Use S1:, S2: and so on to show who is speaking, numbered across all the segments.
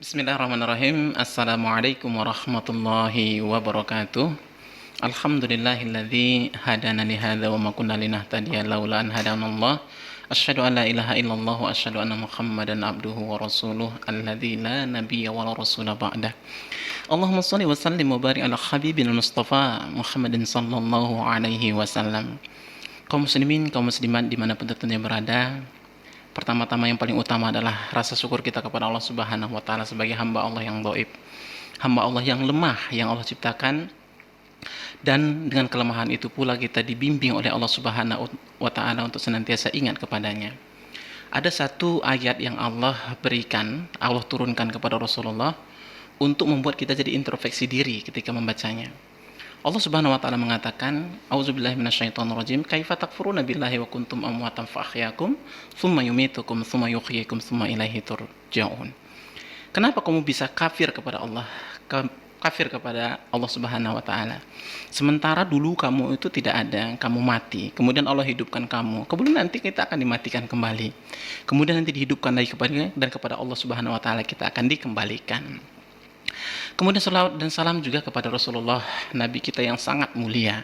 S1: Bismillahirrahmanirrahim. Assalamualaikum warahmatullahi wabarakatuh. Alhamdulillahilladzi hadana li hadza wa ma kunna linahtadiya laula an hadanallah. Asyhadu an la ilaha illallah wa asyhadu anna Muhammadan abduhu wa rasuluh alladzi la nabiyya wa la rasula ba'dah. Allahumma shalli wa sallim wa barik ala habibil mustafa Muhammadin sallallahu alaihi wasallam. Kaum muslimin, kaum muslimat dimanapun tentunya berada, pertama-tama yang paling utama adalah rasa syukur kita kepada Allah Subhanahu wa taala sebagai hamba Allah yang dhaif, hamba Allah yang lemah yang Allah ciptakan, dan dengan kelemahan itu pula kita dibimbing oleh Allah Subhanahu wa taala untuk senantiasa ingat kepadanya. Ada satu ayat yang Allah berikan, Allah turunkan kepada Rasulullah untuk membuat kita jadi introspeksi diri ketika membacanya. Allah Subhanahu wa taala mengatakan, auzubillahi minasyaitonirrajim, kaifa takfuruna billahi wa kuntum amwatan fa ahyakum tsumma yumitukum tsumma yuhyikum tsumma ilaihi turja'un. Kenapa kamu bisa kafir kepada Allah? Kafir kepada Allah Subhanahu wa taala. Sementara dulu kamu itu tidak ada, kamu mati, kemudian Allah hidupkan kamu. Kemudian nanti kita akan dimatikan kembali. Kemudian nanti dihidupkan lagi kepada Allah Subhanahu wa taala kita akan dikembalikan. Kemudian salawat dan salam juga kepada Rasulullah, Nabi kita yang sangat mulia,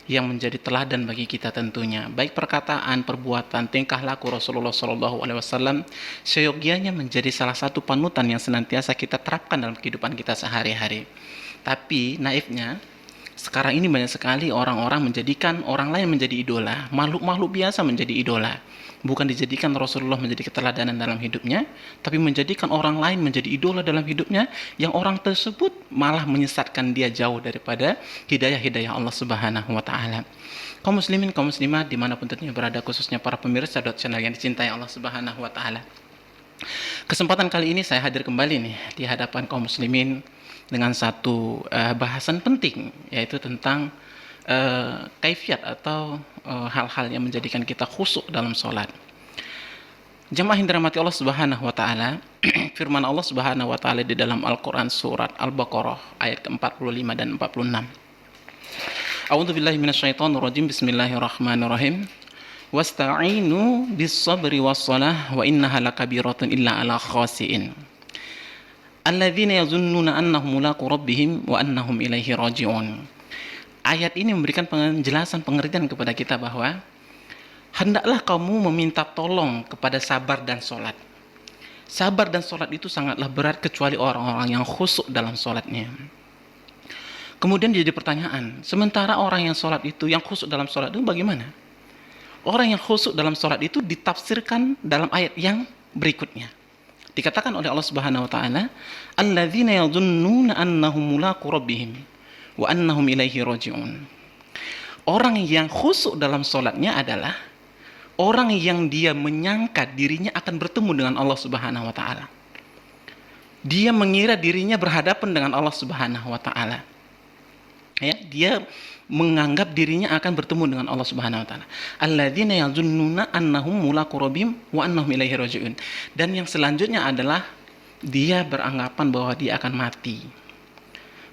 S1: yang menjadi teladan bagi kita tentunya. Baik perkataan, perbuatan, tingkah laku Rasulullah SAW seyogianya menjadi salah satu panutan yang senantiasa kita terapkan dalam kehidupan kita sehari-hari. Tapi naifnya, sekarang ini banyak sekali orang-orang menjadikan orang lain menjadi idola, makhluk-makhluk biasa menjadi idola. Bukan dijadikan Rasulullah menjadi keteladanan dalam hidupnya, tapi menjadikan orang lain menjadi idola dalam hidupnya, yang orang tersebut malah menyesatkan dia jauh daripada hidayah-hidayah Allah Subhanahu wa taala. Kaum muslimin, kaum muslimat dimanapun tentunya berada, khususnya para pemirsa channel yang dicintai Allah Subhanahu wa taala. Kesempatan kali ini saya hadir kembali nih di hadapan kaum muslimin dengan satu bahasan penting, yaitu tentang kaifiat atau hal-hal yang menjadikan kita khusyuk dalam sholat. Jamaah yang dirahmati Allah Subhanahu wa taala, firman Allah Subhanahu wa taala di dalam Al-Qur'an surat Al-Baqarah ayat ke-45 dan 46. A'udzubillahi minasyaitonirrajim. Bismillahirrahmanirrahim. Wasta'inu bis-sabri was-shalah wa innaha lakabiratun illa 'alal khashi'in. Alladzina yazunnuna annahum mulaqu rabbihim wa annahum ilaihi raji'un. Ayat ini memberikan penjelasan, pengertian kepada kita bahwa hendaklah kamu meminta tolong kepada sabar dan sholat. Sabar dan sholat itu sangatlah berat kecuali orang-orang yang khusyuk dalam sholatnya. Kemudian jadi pertanyaan, sementara orang yang sholat itu, yang khusyuk dalam sholat itu bagaimana? Orang yang khusyuk dalam sholat itu ditafsirkan dalam ayat yang berikutnya. Dikatakan oleh Allah Subhanahu wa taala, alladzina yadhunnuna annahum mulaqu rabbihim wa annahum ilaihi raji'un. Orang yang khusyuk dalam sholatnya adalah orang yang dia menyangka dirinya akan bertemu dengan Allah Subhanahu wa taala. Dia mengira dirinya berhadapan dengan Allah Subhanahu wa taala. Ya, dia menganggap dirinya akan bertemu dengan Allah Subhanahu wa taala. Alladzina yazunnuna annahum mulaqu rabbihim wa annahum ilaihi raji'un. Dan yang selanjutnya adalah dia beranggapan bahwa dia akan mati.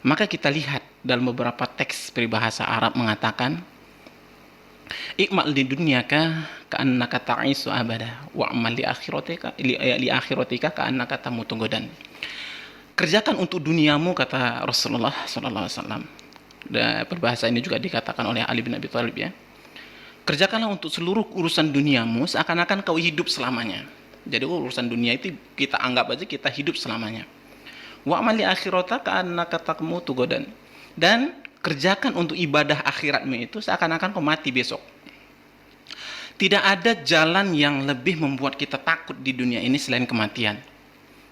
S1: Maka kita lihat dalam beberapa teks peribahasa Arab mengatakan, ikmal di dunyaka ka'annaka ta'isu abada wa amal li akhiratika ka'annaka tamutu godan. Kerjakan untuk duniamu, kata Rasulullah sallallahu alaihi wasallam. Dan peribahasa ini juga dikatakan oleh Ali bin Abi Thalib, ya. Kerjakanlah untuk seluruh urusan duniamu seakan-akan kau hidup selamanya. Jadi urusan dunia itu kita anggap aja kita hidup selamanya. Wa amali akhirata ka'annaka tamutu godan. Dan kerjakan untuk ibadah akhiratmu itu seakan-akan kau mati besok. Tidak ada jalan yang lebih membuat kita takut di dunia ini selain kematian.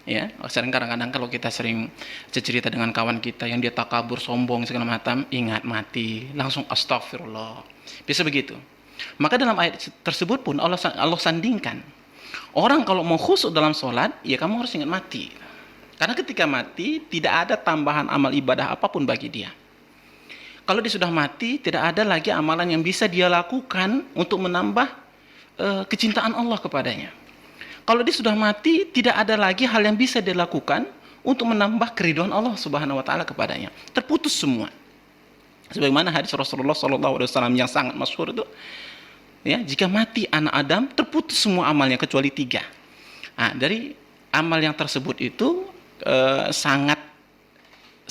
S1: Ya, sering kadang-kadang kalau kita sering cerita dengan kawan kita yang dia takabur, sombong segala macam, ingat mati, langsung astagfirullah. Bisa begitu. Maka dalam ayat tersebut pun Allah sandingkan. Orang kalau mau khusyuk dalam sholat, ya kamu harus ingat mati. Karena ketika mati, tidak ada tambahan amal ibadah apapun bagi dia. Kalau dia sudah mati, tidak ada lagi amalan yang bisa dia lakukan untuk menambah kecintaan Allah kepadanya. Kalau dia sudah mati, tidak ada lagi hal yang bisa dia lakukan untuk menambah keridhaan Allah Subhanahu wa taala kepadanya. Terputus semua. Sebagaimana hadis Rasulullah SAW yang sangat masyhur itu, ya, jika mati anak Adam, terputus semua amalnya kecuali 3. Nah, dari amal yang tersebut itu sangat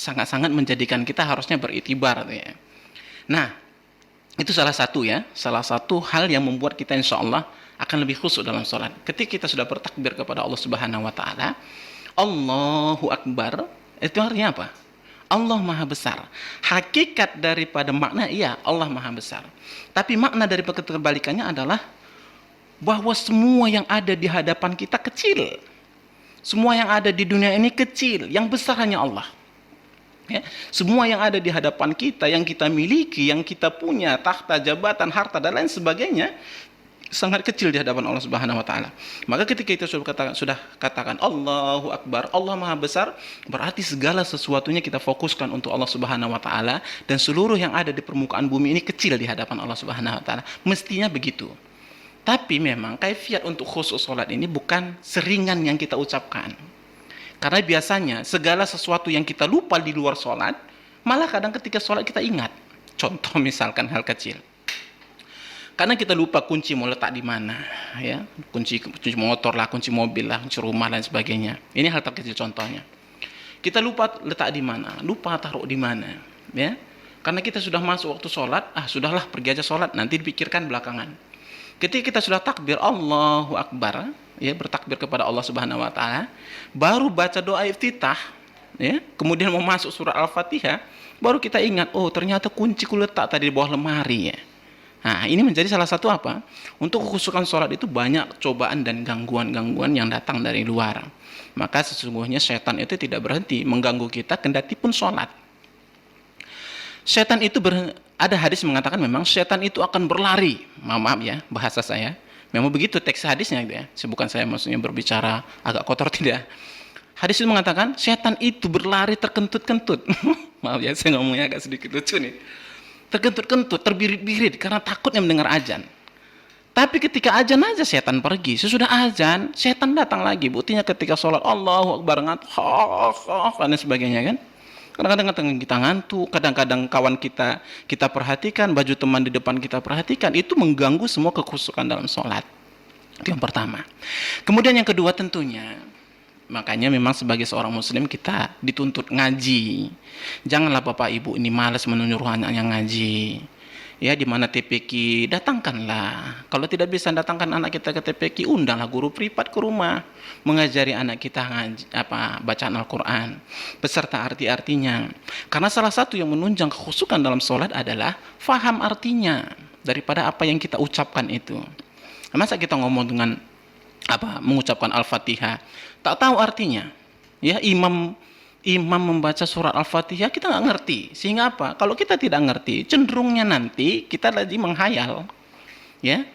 S1: sangat menjadikan kita harusnya beriktibar ya. Nah, itu salah satu ya, salah satu hal yang membuat kita insya Allah akan lebih khusyuk dalam sholat. Ketika kita sudah bertakbir kepada Allah Subhanahu Wa Taala, Allahu Akbar, itu artinya apa? Allah Maha Besar. Hakikat daripada makna iya, Allah Maha Besar. Tapi makna dari kebalikannya adalah bahwa semua yang ada di hadapan kita kecil. Semua yang ada di dunia ini kecil, yang besar hanya Allah. Ya, semua yang ada di hadapan kita, yang kita miliki, yang kita punya, tahta, jabatan, harta, dan lain sebagainya, sangat kecil di hadapan Allah Subhanahu Wa Taala. Maka ketika kita sudah katakan Allahu Akbar, Allah Maha Besar, berarti segala sesuatunya kita fokuskan untuk Allah Subhanahu Wa Taala, dan seluruh yang ada di permukaan bumi ini kecil di hadapan Allah Subhanahu Wa Taala. Mestinya begitu. Tapi memang kaifiat untuk khusyuk sholat ini bukan seringan yang kita ucapkan. Karena biasanya segala sesuatu yang kita lupa di luar sholat, malah kadang ketika sholat kita ingat. Contoh misalkan hal kecil. Karena kita lupa kunci mau letak di mana, ya, kunci motor lah, kunci mobil lah, kunci rumah dan sebagainya. Ini hal terkecil contohnya. Kita lupa letak di mana, lupa taruh di mana, ya. Karena kita sudah masuk waktu sholat, sudahlah pergi aja sholat, nanti dipikirkan belakangan. Ketika kita sudah takbir Allahu Akbar, ya, bertakbir kepada Allah Subhanahu Wa Taala, baru baca doa iftitah, ya, kemudian mau masuk surat Al-Fatihah, baru kita ingat, oh ternyata kunciku letak tadi di bawah lemari, ya. Nah, ini menjadi salah satu apa? Untuk kekhusyukan sholat itu banyak cobaan dan gangguan-gangguan yang datang dari luar. Maka sesungguhnya setan itu tidak berhenti mengganggu kita kendati pun sholat. Setan itu ada hadis mengatakan memang setan itu akan berlari. Maaf ya bahasa saya. Memang begitu teks hadisnya gitu ya. Bukan saya maksudnya berbicara agak kotor, tidak. Hadis itu mengatakan setan itu berlari terkentut-kentut. Maaf ya saya ngomongnya agak sedikit lucu nih. Terkentut-kentut, terbirit-birit karena takutnya mendengar azan. Tapi ketika azan aja setan pergi. Sesudah azan, setan datang lagi. Buktinya ketika sholat Allahu Akbar dan sebagainya kan. Kadang-kadang kita ngantuk, kadang-kadang kawan kita perhatikan, baju teman di depan kita perhatikan, itu mengganggu semua kekhusyukan dalam sholat. Itu yang pertama. Kemudian yang kedua tentunya, makanya memang sebagai seorang muslim kita dituntut ngaji. Janganlah bapak ibu ini malas menyuruh anaknya ngaji. Ya, di mana TPQ, datangkanlah. Kalau tidak bisa datangkan anak kita ke TPQ, undanglah guru privat ke rumah, mengajari anak kita ngaji, bacaan Al-Quran, beserta arti-artinya. Karena salah satu yang menunjang kekhusyukan dalam sholat adalah faham artinya daripada apa yang kita ucapkan itu. Masa kita ngomong dengan mengucapkan Al-Fatihah, tak tahu artinya. Ya, imam membaca surat Al-Fatihah kita nggak ngerti, sehingga apa? Kalau kita tidak ngerti, cenderungnya nanti kita lagi menghayal, ya.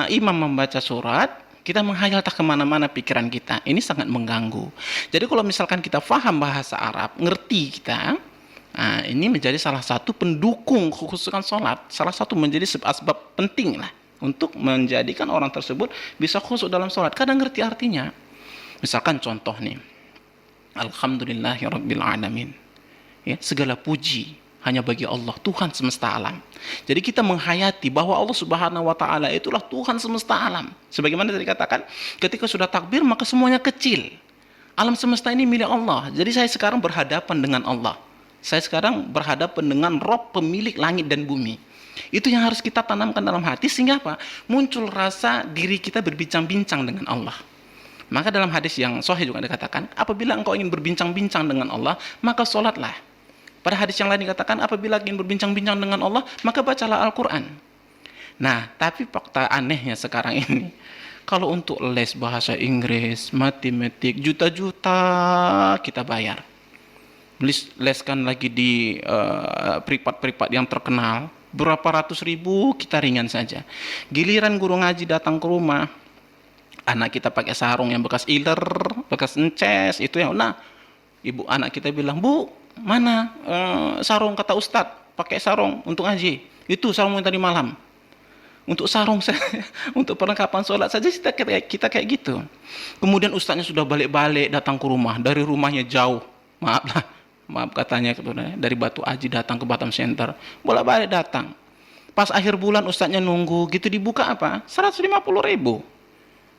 S1: Imam membaca surat, kita menghayal tak kemana-mana pikiran kita. Ini sangat mengganggu. Jadi kalau misalkan kita faham bahasa Arab, ngerti kita, ini menjadi salah satu pendukung kekhusyukan sholat, salah satu menjadi sebab penting lah untuk menjadikan orang tersebut bisa khusyuk dalam sholat. Kadang ngerti artinya. Misalkan contoh nih, Alhamdulillahirabbil alamin. Ya, segala puji hanya bagi Allah, Tuhan semesta alam. Jadi kita menghayati bahwa Allah Subhanahu Wa Taala itulah Tuhan semesta alam. Sebagaimana tadi katakan, ketika sudah takbir maka semuanya kecil. Alam semesta ini milik Allah. Jadi saya sekarang berhadapan dengan Allah. Saya sekarang berhadapan dengan Rabb pemilik langit dan bumi. Itu yang harus kita tanamkan dalam hati, sehingga apa? Muncul rasa diri kita berbincang-bincang dengan Allah. Maka dalam hadis yang sahih juga dikatakan, apabila engkau ingin berbincang-bincang dengan Allah, maka sholatlah. Pada hadis yang lain dikatakan, apabila ingin berbincang-bincang dengan Allah, maka bacalah Al-Quran. Nah, tapi fakta anehnya sekarang ini, kalau untuk les bahasa Inggris, matematik, juta-juta kita bayar. Leskan lagi di privat-privat yang terkenal, berapa ratus ribu kita ringan saja. Giliran guru ngaji datang ke rumah, anak kita pakai sarung yang bekas iler, bekas ences, itu yang, ibu anak kita bilang, Bu, mana sarung kata Ustadz, pakai sarung untuk ngaji, itu sarung yang tadi malam. Untuk sarung saya, untuk perlengkapan sholat saja kita kayak gitu. Kemudian ustadznya sudah balik-balik datang ke rumah, dari rumahnya jauh, maaf katanya, dari Batu Aji datang ke Batam Center, bolak-balik datang. Pas akhir bulan ustadznya nunggu, gitu dibuka 150.000.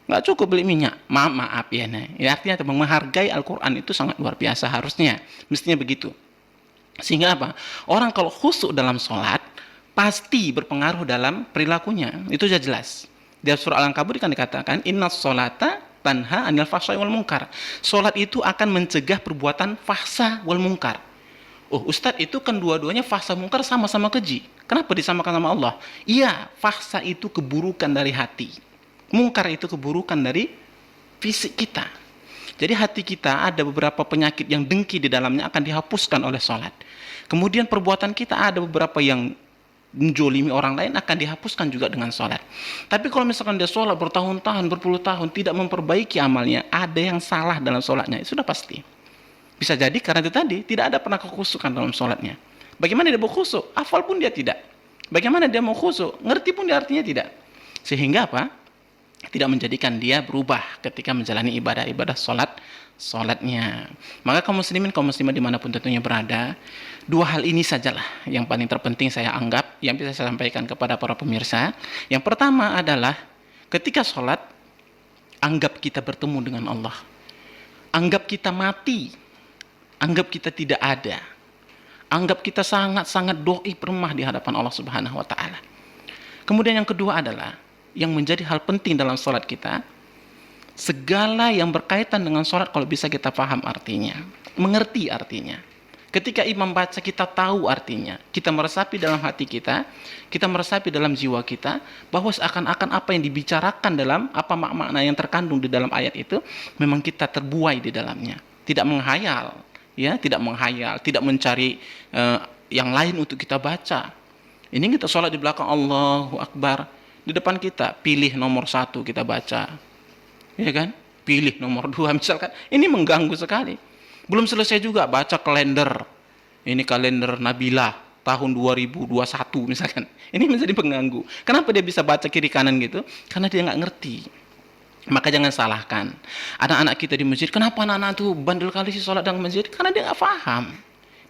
S1: Nggak cukup beli minyak. Maaf ya, nah. Ya, artinya menghargai Al-Quran itu sangat luar biasa harusnya. Mestinya begitu. Sehingga apa? Orang kalau khusyuk dalam sholat, pasti berpengaruh dalam perilakunya. Itu sudah jelas. Di surah Al-Ankabut kan dikatakan, Inna sholata tanha anil fahsya'i wal munkar. Sholat itu akan mencegah perbuatan fahsya wal munkar. Oh Ustadz, itu kan dua-duanya fahsya munkar sama-sama keji. Kenapa disamakan sama Allah? Iya, fahsya itu keburukan dari hati. Munkar itu keburukan dari fisik kita. Jadi hati kita ada beberapa penyakit yang dengki di dalamnya akan dihapuskan oleh sholat. Kemudian perbuatan kita ada beberapa yang menjolimi orang lain akan dihapuskan juga dengan sholat. Tapi kalau misalkan dia sholat bertahun-tahun, berpuluh tahun tidak memperbaiki amalnya, ada yang salah dalam sholatnya, itu sudah pasti. Bisa jadi karena itu tadi, tidak ada pernah kekhusyukan dalam sholatnya. Bagaimana dia mau khusyuk? Hafal pun dia tidak. Bagaimana dia mau khusyuk? Ngerti pun dia artinya tidak. Sehingga apa? Tidak menjadikan dia berubah ketika menjalani ibadah-ibadah sholatnya. Maka kaum muslimin, kaum muslimah dimanapun tentunya berada, dua hal ini sajalah yang paling terpenting saya anggap, yang bisa saya sampaikan kepada para pemirsa. Yang pertama adalah, ketika sholat, anggap kita bertemu dengan Allah. Anggap kita mati. Anggap kita tidak ada. Anggap kita sangat-sangat doi permah di hadapan Allah Subhanahu wa taala. Kemudian yang kedua adalah yang menjadi hal penting dalam sholat kita, segala yang berkaitan dengan sholat kalau bisa kita paham artinya, mengerti artinya. Ketika imam baca kita tahu artinya, kita meresapi dalam hati kita meresapi dalam jiwa kita, bahwa seakan-akan apa yang dibicarakan dalam, apa makna yang terkandung di dalam ayat itu, memang kita terbuai di dalamnya. Tidak menghayal, ya, tidak menghayal, tidak mencari yang lain untuk kita baca. Ini kita sholat di belakang Allahu Akbar, di depan kita pilih nomor 1 kita baca, ya kan? Pilih nomor 2 misalkan, ini mengganggu sekali. Belum selesai juga baca kalender, ini kalender Nabilah tahun 2021 misalkan, ini menjadi pengganggu. Kenapa dia bisa baca kiri kanan gitu? Karena dia nggak ngerti. Maka jangan salahkan anak-anak kita di masjid. Kenapa anak-anak tuh bandel kali sih sholat dalam masjid? Karena dia nggak paham,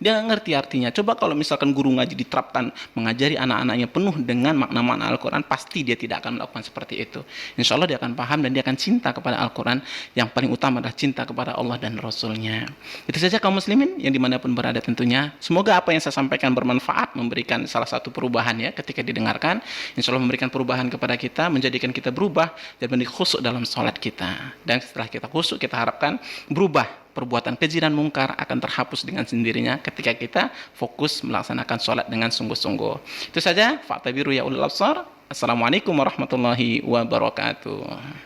S1: dia nggak ngerti artinya. Coba kalau misalkan guru ngaji diterapkan mengajari anak-anaknya penuh dengan makna-makna Al-Quran, pasti dia tidak akan melakukan seperti itu. Insya Allah dia akan paham dan dia akan cinta kepada Al-Quran. Yang paling utama adalah cinta kepada Allah dan Rasulnya. Itu saja kaum muslimin yang dimanapun berada tentunya. Semoga apa yang saya sampaikan bermanfaat, memberikan salah satu perubahan ya ketika didengarkan. Insya Allah memberikan perubahan kepada kita, menjadikan kita berubah dan menjadi khusyuk dalam sholat kita. Dan setelah kita khusyuk, kita harapkan berubah. Perbuatan keji dan mungkar akan terhapus dengan sendirinya ketika kita fokus melaksanakan sholat dengan sungguh-sungguh. Itu saja. Fa'tabiru ya ulil absar. Assalamualaikum warahmatullahi wabarakatuh.